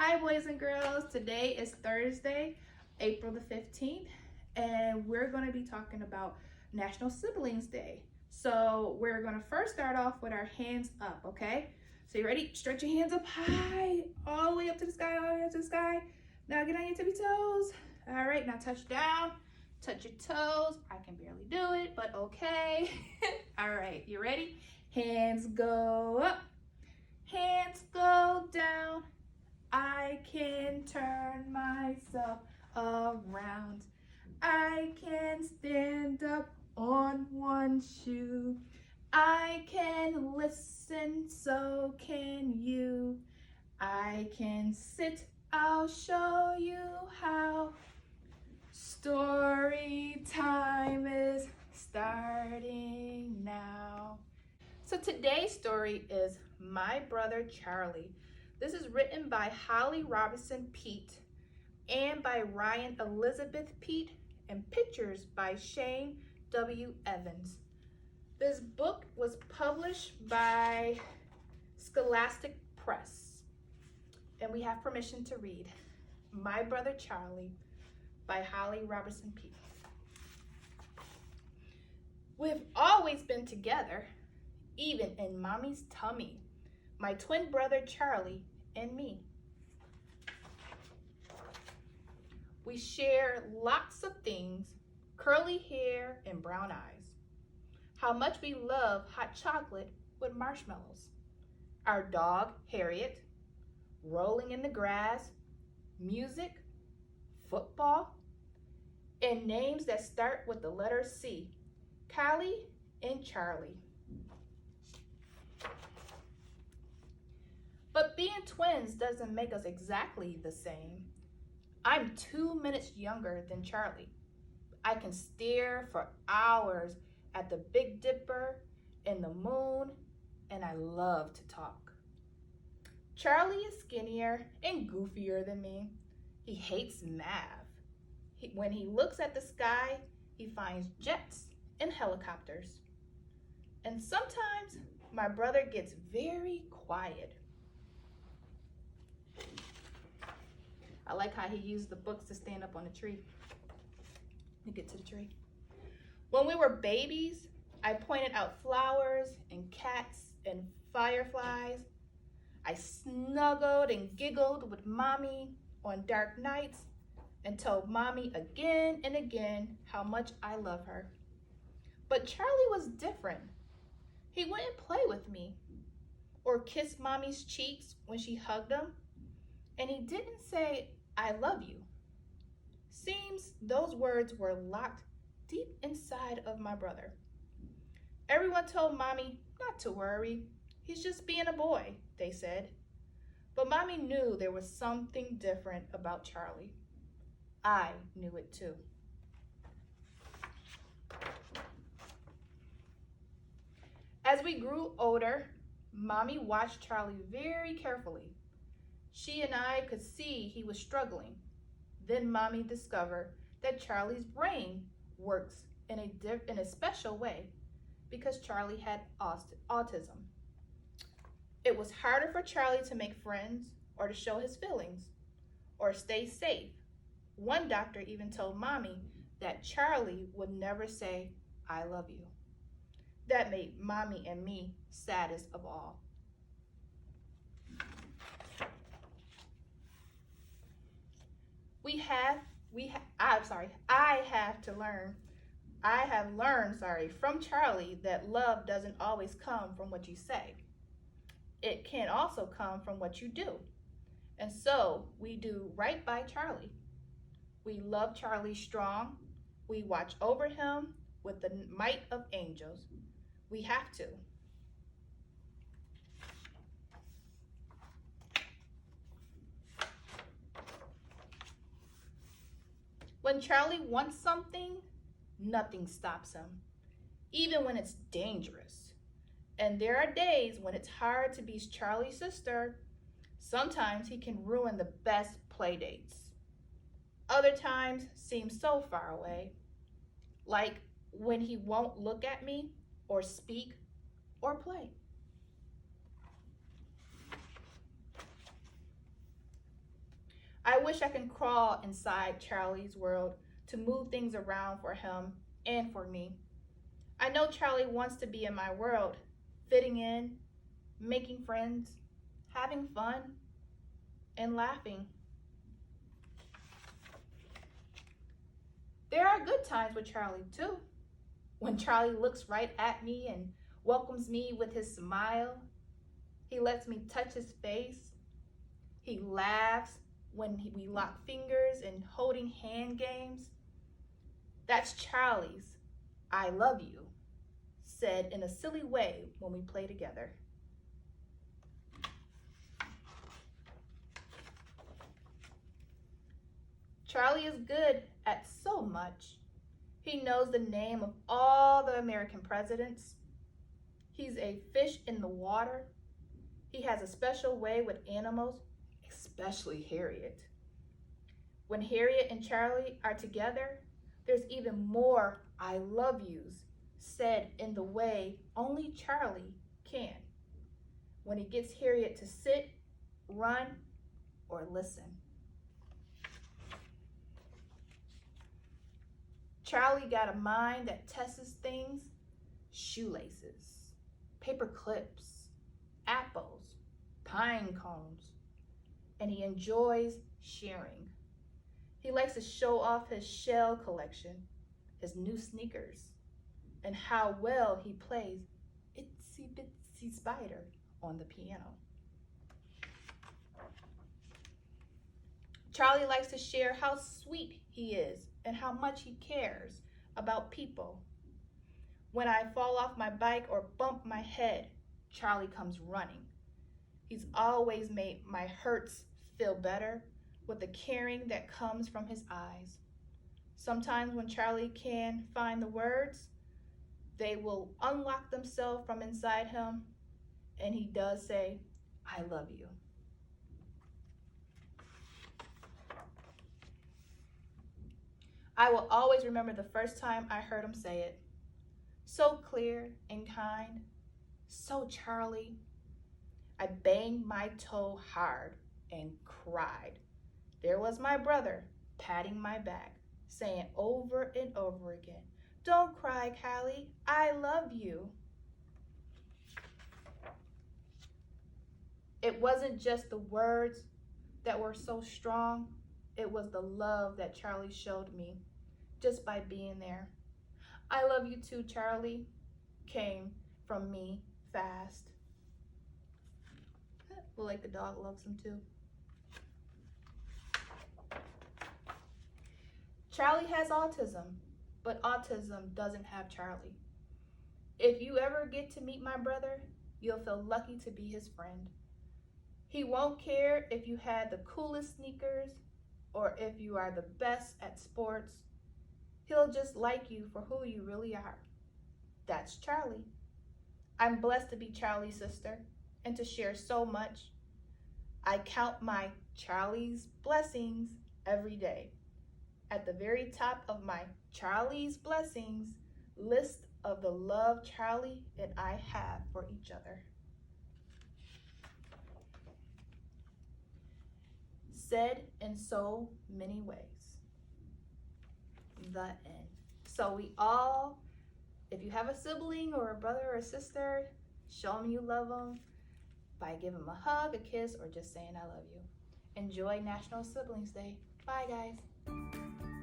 Hi boys and girls, today is Thursday, April the 15th, and we're going to be talking about National Siblings Day. So we're going to first start off with our hands up, okay? So you ready? Stretch your hands up high, all the way up to the sky, all the way up to the sky. Now get on your tippy toes. All right, now touch down, touch your toes. I can barely do it, but okay. All right, you ready? Hands go up, hands go down. I can turn myself around. I can stand up on one shoe. I can listen, so can you. I can sit, I'll show you how. Story time is starting now. So today's story is My Brother Charlie. This is written by Holly Robinson Peete and by Ryan Elizabeth Peete and pictures by Shane W. Evans. This book was published by Scholastic Press, and we have permission to read My Brother Charlie by Holly Robinson Peete. We've always been together, even in Mommy's tummy. My twin brother Charlie and me. We share lots of things, curly hair and brown eyes. How much we love hot chocolate with marshmallows. Our dog Harriet, rolling in the grass, music, football, and names that start with the letter C, Callie and Charlie. But being twins doesn't make us exactly the same. I'm 2 minutes younger than Charlie. I can stare for hours at the Big Dipper and the moon, and I love to talk. Charlie is skinnier and goofier than me. He hates math. When he looks at the sky, he finds jets and helicopters. And sometimes my brother gets very quiet. I like how he used the books to stand up on the tree. Let me get to the tree. When we were babies, I pointed out flowers and cats and fireflies. I snuggled and giggled with Mommy on dark nights and told Mommy again and again how much I love her. But Charlie was different. He wouldn't play with me or kiss Mommy's cheeks when she hugged him. And he didn't say, I love you. Seems those words were locked deep inside of my brother. Everyone told Mommy not to worry. He's just being a boy, they said. But Mommy knew there was something different about Charlie. I knew it too. As we grew older, Mommy watched Charlie very carefully. She and I could see he was struggling. Then Mommy discovered that Charlie's brain works in a special way because Charlie had autism. It was harder for Charlie to make friends or to show his feelings or stay safe. One doctor even told Mommy that Charlie would never say, I love you. That made Mommy and me saddest of all. I have learned from Charlie that love doesn't always come from what you say. It can also come from what you do. And so we do right by Charlie. We love Charlie strong. We watch over him with the might of angels. We have to. When Charlie wants something, nothing stops him, even when it's dangerous. And there are days when it's hard to be Charlie's sister. Sometimes he can ruin the best play dates. Other times seem so far away, like when he won't look at me or speak or play. I wish I can crawl inside Charlie's world to move things around for him and for me. I know Charlie wants to be in my world, fitting in, making friends, having fun, and laughing. There are good times with Charlie too. When Charlie looks right at me and welcomes me with his smile, he lets me touch his face. He laughs when we lock fingers and holding hand games. That's Charlie's "I love you," said in a silly way when we play together. Charlie is good at so much. He knows the name of all the American presidents. He's a fish in the water. He has a special way with animals, especially Harriet. When Harriet and Charlie are together, there's even more "I love yous" said in the way only Charlie can. When he gets Harriet to sit, run, or listen. Charlie got a mind that tests things: shoelaces, paper clips, apples, pine cones, and he enjoys sharing. He likes to show off his shell collection, his new sneakers, and how well he plays Itsy Bitsy Spider on the piano. Charlie likes to share how sweet he is and how much he cares about people. When I fall off my bike or bump my head, Charlie comes running. He's always made my hurts feel better with the caring that comes from his eyes. Sometimes when Charlie can find the words, they will unlock themselves from inside him, and he does say, "I love you." I will always remember the first time I heard him say it. So clear and kind, so Charlie. I banged my toe hard and cried. There was my brother patting my back, saying over and over again, "Don't cry, Callie, I love you." It wasn't just the words that were so strong, it was the love that Charlie showed me just by being there. "I love you too, Charlie," came from me fast. Well, like the dog loves him too. Charlie has autism, but autism doesn't have Charlie. If you ever get to meet my brother, you'll feel lucky to be his friend. He won't care if you had the coolest sneakers or if you are the best at sports. He'll just like you for who you really are. That's Charlie. I'm blessed to be Charlie's sister and to share so much. I count my Charlie's blessings every day. At the very top of my Charlie's blessings list of the love Charlie and I have for each other. Said in so many ways. The end. So we all, if you have a sibling or a brother or a sister, show them you love them by giving them a hug, a kiss, or just saying "I love you." Enjoy National Siblings Day. Bye, guys.